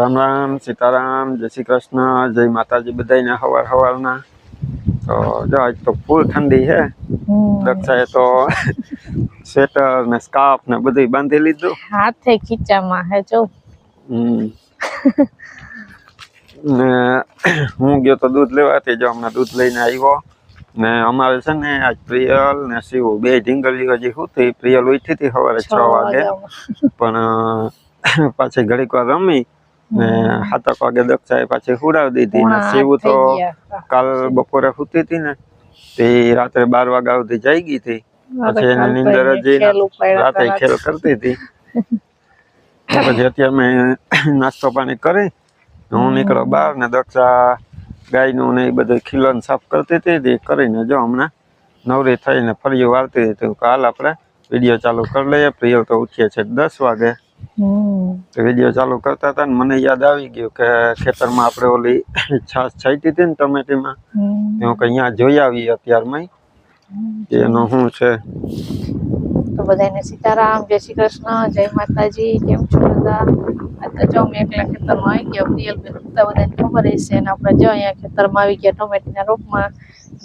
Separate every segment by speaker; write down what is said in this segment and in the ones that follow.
Speaker 1: રામ રામ સીતારામ જય શ્રી કૃષ્ણ જય માતાજી બધાને હવાર હવારના તો જો આજ તો ફૂલ ઠંડી છે દક્ષાએ તો સ્વેટર ને સ્કાર્ફ ને બધું બાંધી લીધું
Speaker 2: હાથે ખીચામાં હે જો
Speaker 1: ને હું ગયો તો દૂધ લેવાથી જો હમણાં દૂધ લઈને આવ્યો ને અમારે છે ને આજ પ્રિયલ ને શિવ બે ઢીંગલીઓ હજી હતી પ્રિયલ ઉઠી હતી સવારે 6 વાગે પણ પાછી ઘડીક વાર રમી ને 7 વાગે દક્ષાએ પાછી હુડાવી દીધી ને શિવ તો કાલ બપોરે સૂતી હતી ને તે રાત્રે 12 વાગ્યા સુધી જાગી હતી પછી એની નીંદર જ રાતે ખેલ કરતી હતી પછી અત્યારે મેં નાસ્તો પાણી કરી હું નીકળ્યો બહાર ને દક્ષા ગાયનું ને એ બધું ખીલોને સાફ કરતી હતી કરીને જો હમણાં નવરી થઈને ફરી વાળતી હતી કાલ આપણે વિડીયો ચાલુ કરી લઈએ પ્રિય તો ઉઠીએ છે 10 વાગે તો વિડીયો ચાલુ કરતા હતા ને મને યાદ આવી ગયું કે ખેતરમાં આપણે ઓલી છાશ છાંટી હતી ને ટમેટીમાં હું કે અહીંયા જોઈ આવી અત્યારમાં એનું શું છે
Speaker 2: તો બધાને સીતારામ જય શ્રી કૃષ્ણ જય માતાજી કેમ છો બધા આ તો જો મેં એકલા ખેતરમાં આવી ગયા પ્રિયલ બેન બધાને ખબર હશે ને આપણે જો અહીંયા ખેતરમાં આવી ગયા ટમેટીના રોપમાં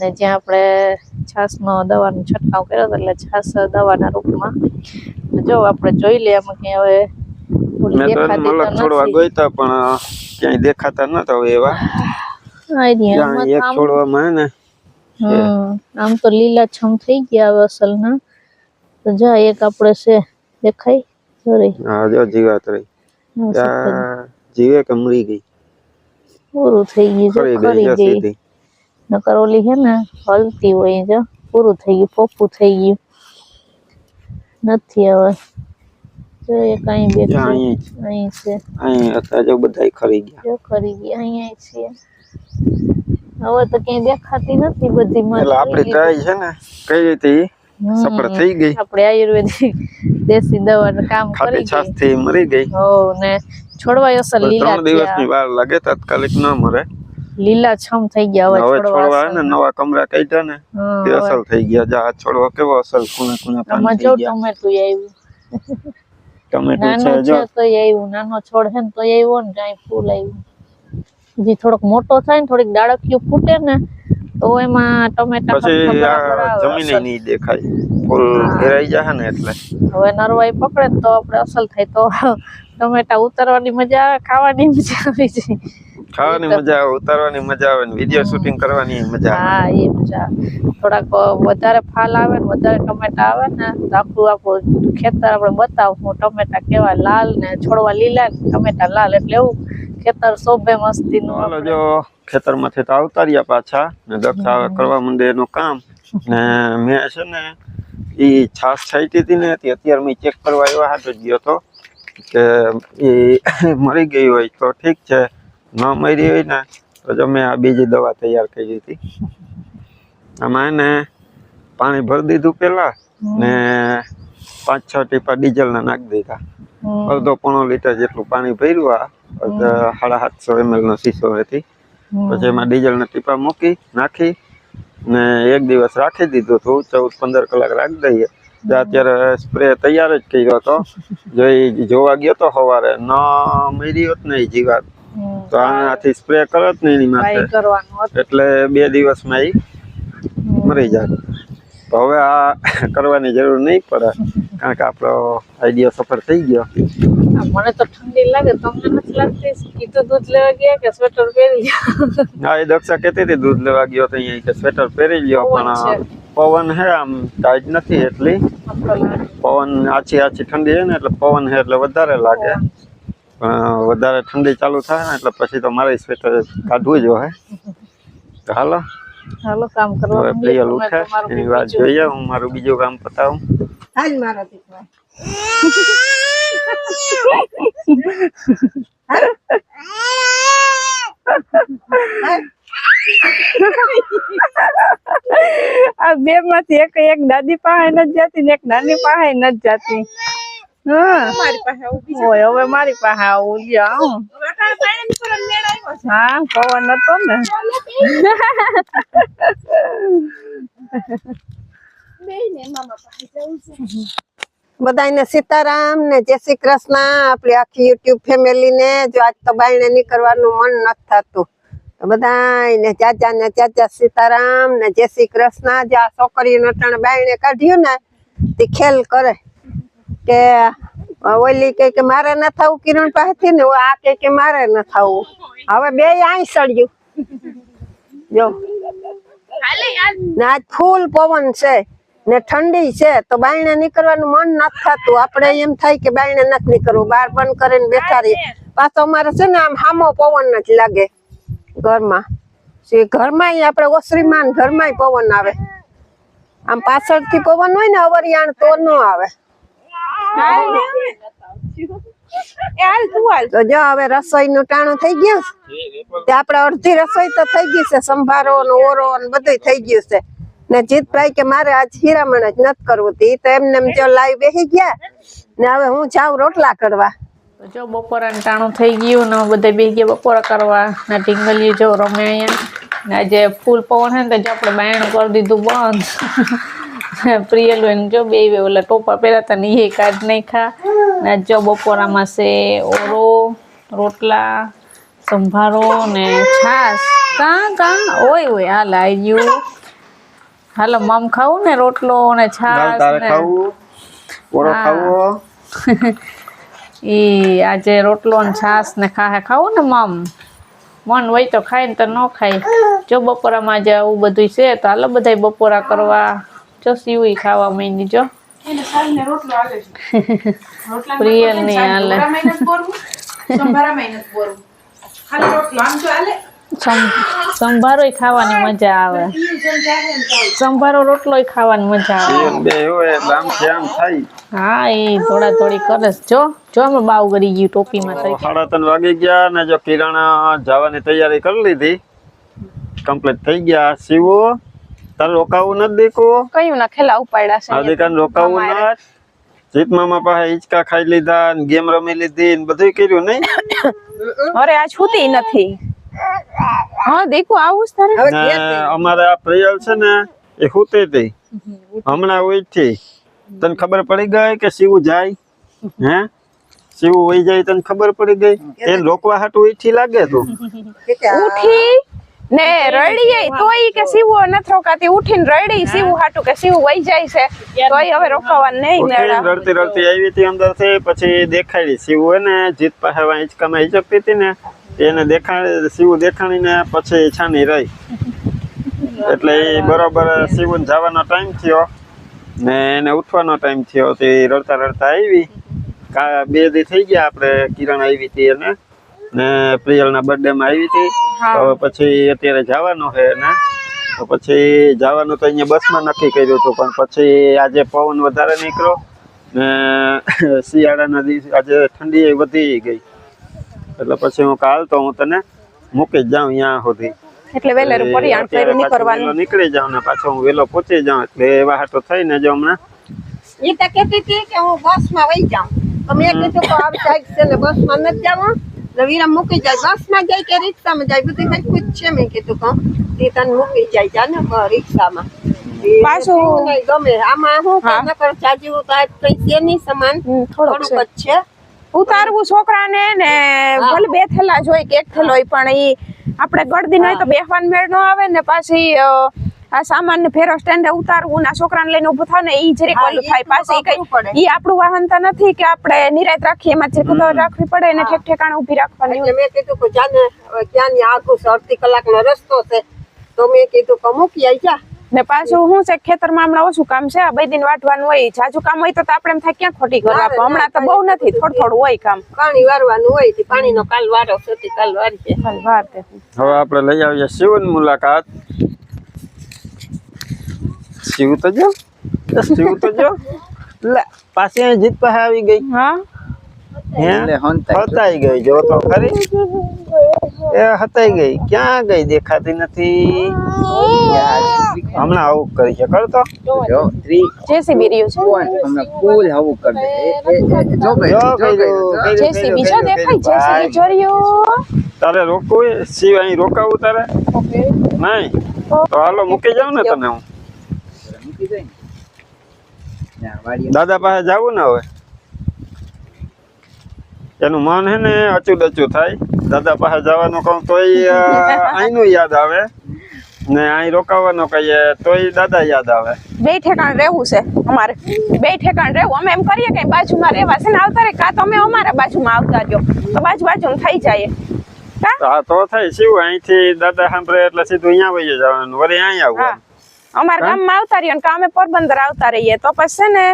Speaker 2: ને જ્યાં આપણે છાશનો દવાનો છંટકાવ કર્યો હતો એટલે છાશ દવાના રૂપમાં જો આપણે જોઈ લઈએ આમાં કે હવે
Speaker 1: છોડવા ગોઈતા પણ ક્યાંય દેખાતા નતા એવા એક છોડવામાં ને
Speaker 2: આમ તો લીલા છમ થઈ ગયા હવે અસલના તો જા એક આપણે છે દેખાય સોરી
Speaker 1: હા જો જીવાત રહી જીવે કે મરી ગઈ
Speaker 2: પૂરું થઈ ગયું જો ખરી ગઈ નકર ઓલી હે ને હલતી હોય જો પૂરું થઈ ગયું પોપું થઈ ગયું નથી હવે જો એક અહીં બેઠી અહીં છે
Speaker 1: અહીં હતા જો બધાય ખરી ગયા
Speaker 2: જો ખરી ગયા અહીંયા છે હવે તો ક્યાંય દેખાતી નથી બધી માં
Speaker 1: એટલે આપણી ટ્રાય છે ને કઈ રીતે સફળ થઈ ગઈ
Speaker 2: આપણે આયુર્વેદિક દેશી દવાનું કામ કરી
Speaker 1: છાસ થી મરી ગઈ
Speaker 2: હો ને છોડવાય અસલ લીલા
Speaker 1: 3 દિવસની વાર લાગે તાત્કાલિક ન મરે
Speaker 2: લીલા છમ થઈ ગયા હવે
Speaker 1: છોડવા ને નવા કમરા કાઢ્યા ને તે અસલ થઈ ગયા જા છોડવા કેવો અસલ કુણા કુણા પાન થઈ ગયા
Speaker 2: ટમેટું આવ્યું
Speaker 1: ટમેટું
Speaker 2: નાનો છે તો આવ્યું નાનો છોડ છે ને તો આવ્યો ને કાઈ ફૂલ આવ્યું જે થોડોક મોટો થાય ને થોડીક ડાળખિયું ફૂટે ને તો એમાં ટમેટા
Speaker 1: પછી જમીને નહીં દેખાય ફૂલ ઘેરાઈ જાય ને એટલે
Speaker 2: હવે નરવાઈ પકડે તો આપણે અસલ થાય તો ટમેટા ઉતારવાની મજા આવે ખાવાની મજા આવે છે
Speaker 1: ખાવાની મજા આવે ઉતારવાની મજા આવે ને વિડિયો શૂટિંગ કરવાની મજા આવે
Speaker 2: હા એ મજા થોડાક વધારે ફાલ આવે ને વધારે ટમેટા આવે ને તો આપણું ખેતર આપણે બતાવું ટમેટા કેવા લાલ ને છોડવા લીલા ને ટમેટા લાલ એટલે એવું ખેતર શોભે મસ્તી નું
Speaker 1: હાલો જો ખેતરમાંથી તો આવતાર્યા પાછા ને દક્ષા કરવા માંડે એનું કામ ને મેં છે ને એ છાશ છાંટી હતી ને અત્યારે મેં ચેક કરવા આવ્યા હાથ જ ગયો હતો કે એ મરી ગઈ હોય તો ઠીક છે ન મરી હોય ને તો જો મેં આ બીજી દવા તૈયાર કરી હતી આમાં એને પાણી ભરી દીધું પેલા ને 5-6 ટીપા ડીઝલના નાખી દીધા અડધો પોણો લીટર જેટલું પાણી ભર્યું આ 750 ml નો શીશો હતી પછી એમાં ડીઝલના ટીપા મૂકી નાખી ને એક દિવસ રાખી દીધું હતું 14-15 કલાક રાખી દઈએ અત્યારે સ્પ્રે તૈયાર જ કર્યો હતો જોવા ગયો તો સવારે ન મરી હોત ને જીવાત તો આનાથી સ્પ્રે કરત ને એની માથે એટલે 2 દિવસમાં એ મરી જાય તો હવે આ કરવાની જરૂર નહીં પડે કારણ કે આપણો આઈડિયા સફળ થઈ ગયો
Speaker 2: મને તો ઠંડી લાગે તમને નથી લાગતી કીધું દૂધ લેવા ગયા કે સ્વેટર પહેરી
Speaker 1: હા એ દક્ષા કહેતી હતી દૂધ લેવા ગયો તો અહીંયા કે સ્વેટર પહેરી લ્યો પણ પવન હે આમ ટાઈટ નથી એટલી પવન આછી ઠંડી છે ને એટલે પવન હે એટલે વધારે લાગે પણ વધારે ઠંડી ચાલુ થાય ને એટલે પછી તો મારે સ્વેટર કાઢવું જ હોય તો હાલો
Speaker 2: કામ કરવા
Speaker 1: હવે પ્રિયલ ઉઠે એની વાત જોઈએ હું મારું બીજું કામ પતાવું
Speaker 3: હાલ મારા દીકરા
Speaker 2: આ બે માંથી એક દાદી પાસે નથી જતી ને એક નાની પાસે નથી જતી
Speaker 3: મારી પાસે ઊભી છે
Speaker 2: હોય હવે મારી પાસે આવું લ્યો હા પવન હતો ને
Speaker 3: બેને મામા પાસે જવું છે બધાને સીતારામ ને જય શ્રી કૃષ્ણ. આપણી આખી યુટ્યુબ ફેમિલી ને જો આજ તો બાયણે નીકળવાનું મન નથી થતું તો બધાને ચાચા સીતારામ ને જય શ્રી કૃષ્ણ. જે આ છોકરીઓને અટાણે બાયણે કાઢ્યું ને તે ખેલ કરે કે ઓલી કે મારે ન થવું કિરણ પાસેથી ને આ કે મારે ન થવું. હવે બે આઈ સળ્યું જો ને આજ ફૂલ પવન છે ને ઠંડી છે તો બાયણે નીકળવાનું મન નથી થતું. આપણે એમ થાય કે બાયણે નથી નીકળવું, બહાર બંધ કરીને બેઠા રહીએ. પાછો અમારે છે ને આમ હામો પવન જ લાગે ઘરમાં. ઘરમાં આપણે ઓસરીમાં ઘરમાં પવન આવે. આમ પાછળથી પવન હોય ને અવરિયાણ તો ન આવે. તો જો હવે રસોઈ નું ટાણું થઈ ગયું તે આપડે અડધી રસોઈ તો થઈ ગઈ છે. સંભારો ને ઓરો ને બધું થઈ ગયું છે ને જીતભાઈ કે મારે આજ હીરામણ જ નથી કરવું. ઈ તો એમને એમ જો લાવી બેસી ગયા ને હવે હું જાઉં રોટલા કરવા.
Speaker 2: જો બપોરા ટાણું થઈ ગયું ને બધા બેસી ગયા બપોરા કરવા ને ટીંગલીઓ જો રમે અહીંયા ને આજે ફૂલ પવન હે ને તો આપણે બાયણું કરી દીધું બંધ. પ્રિયલ બેન જો બે ઓલા ટોપા પહેરાતા ને એ કાઢ નાખ્યા ને જો બપોરામાં છે ઓરો રોટલા સંભારો ને છાસ. કાં ઓય હાલ આવી ગયું. હાલો મમ ખાવું ને રોટલો ને છાસ ને ઈ આજે રોટલો ને છાસ ને ખાવું ને મમ મન હોય તો ખાય ને તો ન ખાય. જો બપોરામાં આજે આવું બધું છે તો હાલો બધા બપોરા કરવા. જો સીવું ખાવા માંડી જો પ્રિયલ ને હાલે સંભારો ખાવાની મજા આવે. સંભારો રોટલો ખાવાની મજા આવે. હા એ થોડા થોડી કરે જો અમે બાવ ગરી ગયું ટોપીમાં.
Speaker 1: 3:30 વાગી ગયા ને જો કિરાણા જવાની તૈયારી કરી લીધી. કમ્પ્લીટ થઈ ગયા. શિવો તારે રોકાવું નથી દીકું?
Speaker 3: કયું ના ખેલા ઉપાડ્યા છે.
Speaker 1: આ દીકાને રોકાવું નથી. જીત મામા પાસે હિંચકા ખાઈ લીધા ને ગેમ રમી લીધી ને બધું કર્યું નહીં.
Speaker 3: અરે આજ છૂટી નથી. હા દેખો આવું જ તારે.
Speaker 1: અમારે આ પ્રિયલ છે ને એ હુતી હતી હમણાં ઉઠી. તને ખબર પડી ગઈ કે શિવ જાય? હે શિવ વહી જાય તને ખબર પડી ગઈ? એને રોકવા હાટું ઉઠી લાગે તું?
Speaker 3: ઉઠી ને રડી તોય કે શિવો નથી રોકાતી. ઉઠીને રડી શિવ હાટું કે શિવ વહી જાય છે તોય હવે રોકાવા નહીં.
Speaker 1: રડતી રડતી આવી હતી અંદર થી પછી દેખાડી શિવ હે ને જીત પાસે હિંચકામાં હિચકતી હતી ને એને દેખાડી શિવ દેખાડીને પછી છાની રહી. એટલે એ બરોબર શિવ ને જવાનો ટાઈમ થયો ને એને ઉઠવાનો ટાઈમ થયો. તે રડતા રડતા આવી. 2 દી થઈ ગયા આપણે કિરણ આવી હતી એને ને પ્રિયલના બર્થડે માં આવી હતી. હવે પછી અત્યારે જવાનું છે ને તો પછી જવાનું તો અહીંયા બસમાં નક્કી કર્યું હતું પણ પછી આજે પવન વધારે નીકળ્યો ને શિયાળાના દિવસે આજે ઠંડી વધી ગઈ એટલે પછી હું કાલ તો હું તને મૂકી જ જાઉં અહીંયા સુધી.
Speaker 3: એટલે વેલેરું પરિયાણ ફેરું નીકળવાનું
Speaker 1: નીકળી જાઉં ને પાછો હું વેલો પહોંચી જાઉં એટલે એવા હાટો થઈને જો હમણાં
Speaker 3: એ તો કહેતી હતી કે હું બસમાં વહી જાઉં. તો મેં કીધું કે આવ જાય છે ને બસમાં નથી જવું. રવિરામ મૂકી જાય બસમાં જાય કે રિક્ષામાં જાય બધું કઈ પૂછ છે. મેં કીધું કે તે તને મૂકી જાય જા ને રિક્ષામાં. પાછું નહીં ગમે આમાં હું નકર ચાજીવું તો આજ કઈ છે નહીં સમાન થોડુંક જ છે. ઉતારવું છોકરાને ને ભલે 2 થેલા જોઈ કે 1 થેલો હોય પણ ઈ આપણે ગળદી હોય તો બેહવાન મેળ ન આવે ને પાછી આ સામાન ને ફેરો સ્ટેન્ડે ઉતારવું ના છોકરાને લઈને ઊભું થાવ ને ઈ જરીક ઓલું થાય. પાછી ઈ આપણું વાહન તો નથી કે આપણે નિરાત રાખીએ એમાં જરીક રાખવી પડે ને ઠેક ઠેકાણે ઊભી રાખવાની. મેં કીધું કે જાને હવે ક્યાં ની આખું 30 કલાકનો રસ્તો છે તો મેં કીધું કે મૂકી આવી જા. ને પાછું શું છે ખેતરમાં હમણાં ઓછું કામ છે. આ 2 દિન વાટવાનું હોય. જાજુ કામ હોય તો આપણે એમ થાય ક્યાં ખોટી કરવા. હમણાં તો બહુ નથી થોડું હોય કામ. પાણી વારવાનું હોય પાણીનો કાલ વારો છે કાલ વારશે કાલ વાર.
Speaker 1: હવે આપણે લઈ આવીએ શિવની મુલાકાત. શિવ તો જો પાછી જીત પાસે આવી ગઈ.
Speaker 2: હા
Speaker 1: હતાઈ ગઈ જો તો ખરી. એ હતાઈ ગઈ ક્યાં ગઈ દેખાતી નથી. હમણાં આવું કરી છે કરતો
Speaker 2: જેસીબી રહ્યું છે
Speaker 4: હમણાં ફૂલ આવું કરી દે.
Speaker 2: જેસીબી છે દેખાય જેસીબી જોર્યું.
Speaker 1: તારે રોકવું શિવ અહીં રોકાવું તારે નહીં તો હાલો મૂકી જાવ ને તને હું. દાદા પાસે જવું ને હવે એનું મન હે ને અચું થાય દાદા પાસે જવાનું કહું તોય અહીંનું યાદ આવે ને અહીં રોકાવાનું કહીએ તોય દાદા યાદ આવે.
Speaker 4: બે ઠેકાણ રહેવું છે અમારે, બે ઠેકાણ રહેવું. અમે એમ કરીએ કે બાજુમાં રહેવા છે ને આવતા રે, કાં તો અમે અમારા બાજુમાં આવતા રહ્યો તો બાજુ થઈ જાય.
Speaker 1: હા તો થાય શું અહીંથી દાદા સાંભળે એટલે સીધું અહીંયા વહી જવાનું વળી અહીં આવવાનું.
Speaker 4: અમારા ગામમાં આવતા રહીએ ને અમે પોરબંદર આવતા રહીએ તો પછી છે ને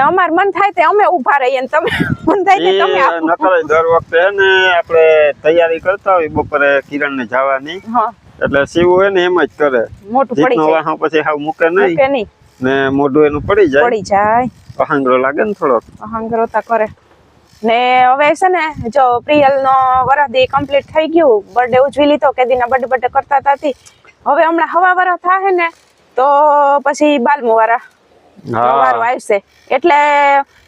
Speaker 4: અમાર મન થાય તે અમે ઊભા રહીએ ને તમે મન થાય કે તમે
Speaker 1: નકર દર વખતે હે ને આપણે તૈયારી કરતા હોય બપોરે કિરણ ને જવાની એટલે શિવ હોય ને એમ જ કરે
Speaker 4: મોટું પડી જાય
Speaker 1: વાહ પછી હાવ મૂકે નહીં ને મોઢું એનું પડી જાય અહંગરો લાગે ને થોડોક
Speaker 4: અહંગરોતા કરે ને હવે છે ને જો પ્રિયલ નો વરદી કમ્પ્લીટ થઈ ગયું બર્થડે ઉજવી લીધો કે દીના બર્થડે કરતા હતી હવે હમણાં હવા વરા થાય ને તો પછી બાલમો વાળા વારો આવશે એટલે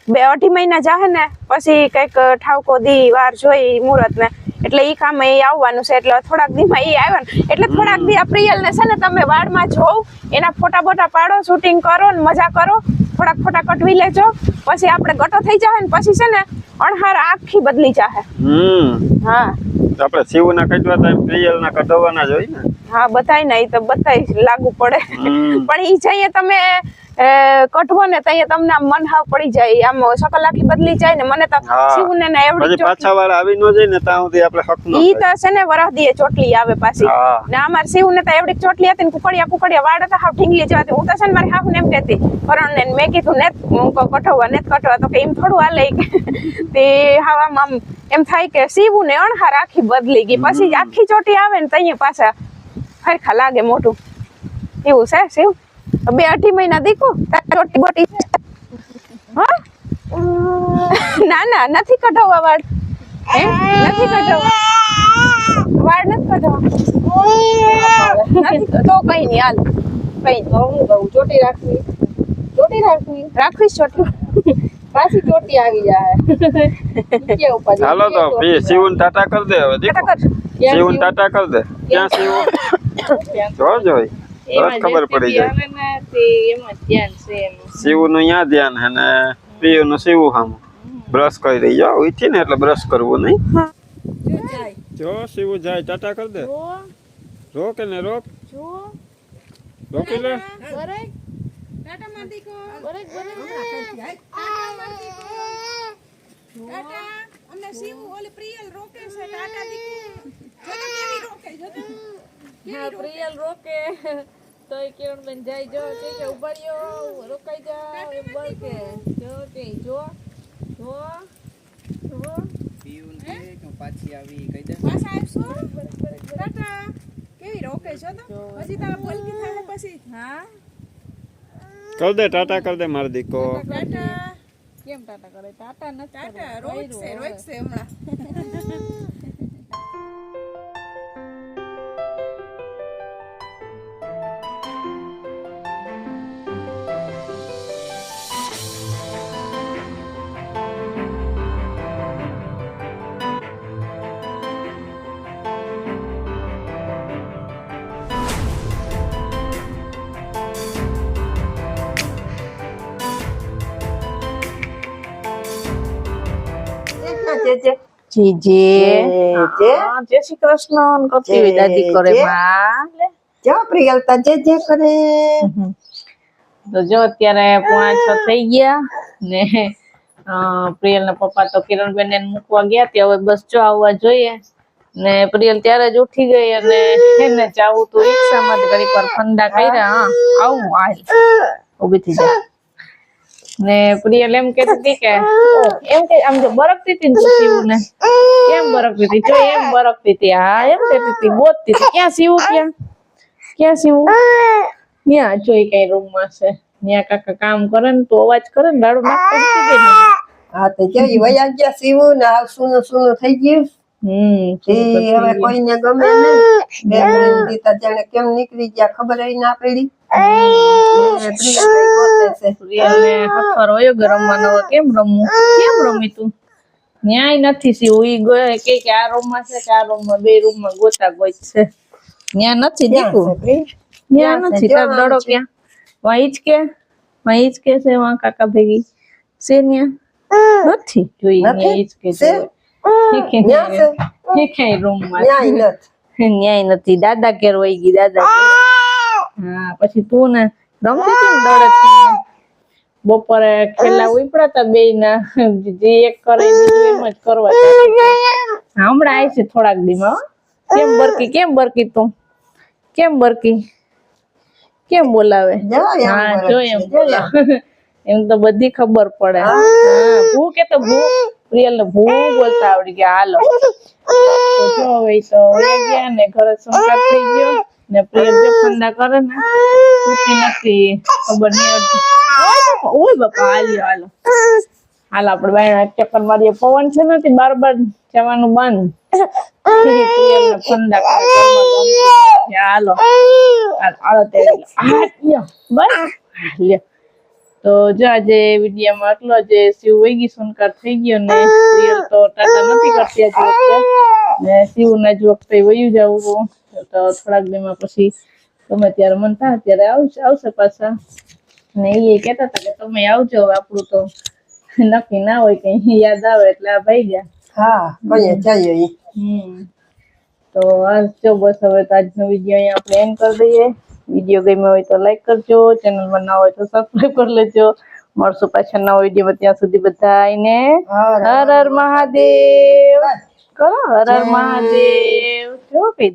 Speaker 4: 2-2.5 મહિના જાહે ને પછી કઈક ઠાવકો દી વાર જોઈ મુહૂર્ત ને એટલે ઈ કામ એ આવવાનું છે એટલે થોડાક દી માં ઈ આવ્યા ને એટલે થોડાક દી આ પ્રિયલ ને છે ને તમે વાડમાં જોવ એના ફોટા બોટા પાડો શૂટિંગ કરો ને મજા કરો થોડાક ફોટા કટવી લેજો પછી આપણે ગટો થઈ જાય ને પછી છે ને અણહાર આખી બદલી જાહે. હા
Speaker 1: આપણે શિવ ના કટવા તો પ્રિયલ ના કટવાના જ હોય ને.
Speaker 4: હા બતાય ને તો બતાય લાગુ પડે પણ ઈ જઈએ તમે કટવો ને તઈએ તમને આમ મન હાવ પડી જાય આમ શકલ આખી બદલી જાય ને મને તો શિવ ને એવડી
Speaker 1: પાછા વાળા આવી ન જાય ને ત્યાં સુધી આપણે હક ન
Speaker 4: ઈ તો છે ને વરહ દીએ ચોટલી આવે પાછી ને અમાર શિવ ને તો એવડી ચોટલી હતી ને કુકડિયા વાડ હતા હાવ ઠીંગલી જવાતી હું તો છે ને મારી હાફ ને એમ કહેતી કરણ ને મેં કીધું ને કટવા તો કે એમ થોડું હાલે તે હાવ આમ એમ થાય કે શિવ ને અણહાર આખી બદલી ગઈ પછી આખી ચોટી આવે ને તઈએ પાછા ફરખા લાગે મોટું એવું છે શિવ 2-2.5 મહિના દીકુ ચોટી બોટી ના નથી કઢાવવા વાળ નથી કઢાવવા વાળ નથી કઢાવવા તો કઈ નહીં હાલ કઈ
Speaker 2: ચોટી રાખવી પાછી ચોટી આવી જાય
Speaker 1: હાલો તો શિવન ટાટા કર દે હવે શિવન ટાટા કર દે ક્યાં શિવ જોઈ ખબર પડી જાય શિવ નું યા ધ્યાન હે ને પ્રિય નું શિવ હામ બ્રશ કરી રહી જાઓ ઉઠી ને એટલે બ્રશ કરવું નહીં જો શિવ જાય ટાટા કર દે રોક ને રોક રોકી લે
Speaker 4: ટાટા માર દીકો ટાટા અમને શિવ ઓલી પ્રિયલ રોકે છે ટાટા દીકો જો તો કેવી રોકે જો તો
Speaker 2: હા પ્રિયલ રોકે તો કિરણ બેન જાય જો કે ઉભાડ્યો રોકાઈ જાવ એમ બોલ કે જો તે જો
Speaker 5: પીઉન કે પાછી આવી કહી દે
Speaker 4: પાછા આવશું ટાટા કેવી રોકે છો તો પછી તારા બોલકી થાય પછી
Speaker 2: હા
Speaker 1: કર દે ટાટા કર દે માર દીકો
Speaker 4: ટાટા
Speaker 2: કેમ ટાટા કરે ટાટા નથી
Speaker 4: ટાટા રોકશે હમણાં
Speaker 2: જય શ્રી કૃષ્ણ કરતી હોય દાદી કરે માં
Speaker 3: જો પ્રિયલતા જે કરે
Speaker 2: તો જો અત્યારે 5:30 થઈ ગયા ને પ્રિયલ ના પપ્પા તો કિરણબેન ને મૂકવા ગયા તે હવે બસ જો આવવા જોઈએ ને પ્રિયલ ત્યારે જ ઉઠી ગઈ અને એને જાવું તું રિક્ષામાં ઘડીક વાર ફંદા કર્યા આવું હાલ ઊભી થઈ જાય ને પ્રિયલ એમ કહેતી હતી કે એમ કે આમ જો બરકતી હતી ને શિવ ને કેમ બરકતી હતી જો એમ બરકતી હતી હા એમ કહેતી હતી બોલતી હતી ક્યાં શિવ ક્યાં શિવ ત્યાં જોઈ કઈ રૂમ માં છે ત્યાં કાકા કામ કરે ને તો અવાજ કરે ને રાડું નાખતા હતી કે
Speaker 3: હા તો જો વયા ગયા શિવ ને આ સુનું થઈ ગયું હવે કોઈને ગમે ને દીતા જાણે કેમ નીકળી ગયા ખબર ના પડી
Speaker 2: પ્રિયલ ને હથવારો વયો ગયો રમવાનો કેમ રમી તું ન્યાય નથી શિવ ઈ ગયો કે આ રૂમ માં છે કે આ રૂમ માં બે રૂમ માં ગોતા ગોત છે ન્યા નથી દીકુ ન્યા નથી તાર દડો ક્યાં વાઈચ કે માં ઈ જ કે છે વાં કાકા ભેગી છે ન્યા નથી જોઈ ન્યા ઈ જ કે છે રૂમ માં ન્યાય નથી દાદા ઘેર વઈ ગઈ દાદા ઘેર. હા પછી તું ને રમતી હતી ને દડત બપોરે ખેલા ઉપડા તા બે ના જે એક કરે બીજું એમ જ કરવા હમણાં આવી છે થોડાક દીમાં હો. કેમ બરકી તું કેમ બરકી કેમ બોલાવે હા જો એમ બોલાવે એમ તો બધી ખબર પડે હા ભૂ કે તો ભૂ પ્રિયલ ને ભૂ બોલતા આવડી ગયા હાલો તો જો હવે તો વયા ગયા ને ઘરે સંકાર થઈ ગયો ને પ્રિયલ જો ફંદા કરે ને ઉઠી નથી ખબર નહીં ઓય બાપા હાલ્યો હાલો આપણે બાયણા એક ચક્કર મારીએ પવન છે નથી બાર જવાનું બંધ પ્રિયલ ને ફંદા કરે હાલો હાલો તે લ્યો બસ લ્યો તો જો આજે વિડીયોમાં આટલો જ શિવ વહી ગઈ સંકાર થઈ ગયો ને પ્રિયલ તો ટાટા નથી કરતી આજ વખતે ને શિવ ને જ વખતે વયું જવું તો થોડાક દીમાં પછી તમે ત્યારે મન થાય ત્યારે આવશે પાછા ને એ કહેતા હતા કે તમે આવજો હવે આપણું તો નક્કી ના હોય કઈ યાદ આવે એટલે આ ભાઈ ગયા
Speaker 3: હા કઈ જઈએ
Speaker 2: તો આજ જો બસ હવે તો આજનો વિડીયો અહીંયા આપણે એન્ડ કરી દઈએ વિડીયો ગમ્યો હોય તો લાઈક કરજો ચેનલમાં ના હોય તો સબસ્ક્રાઇબ કરી લેજો મળશું પાછા નવા વિડીયોમાં ત્યાં સુધી બધાને હર હર મહાદેવ કરો હર હર મહાદેવ જો કહી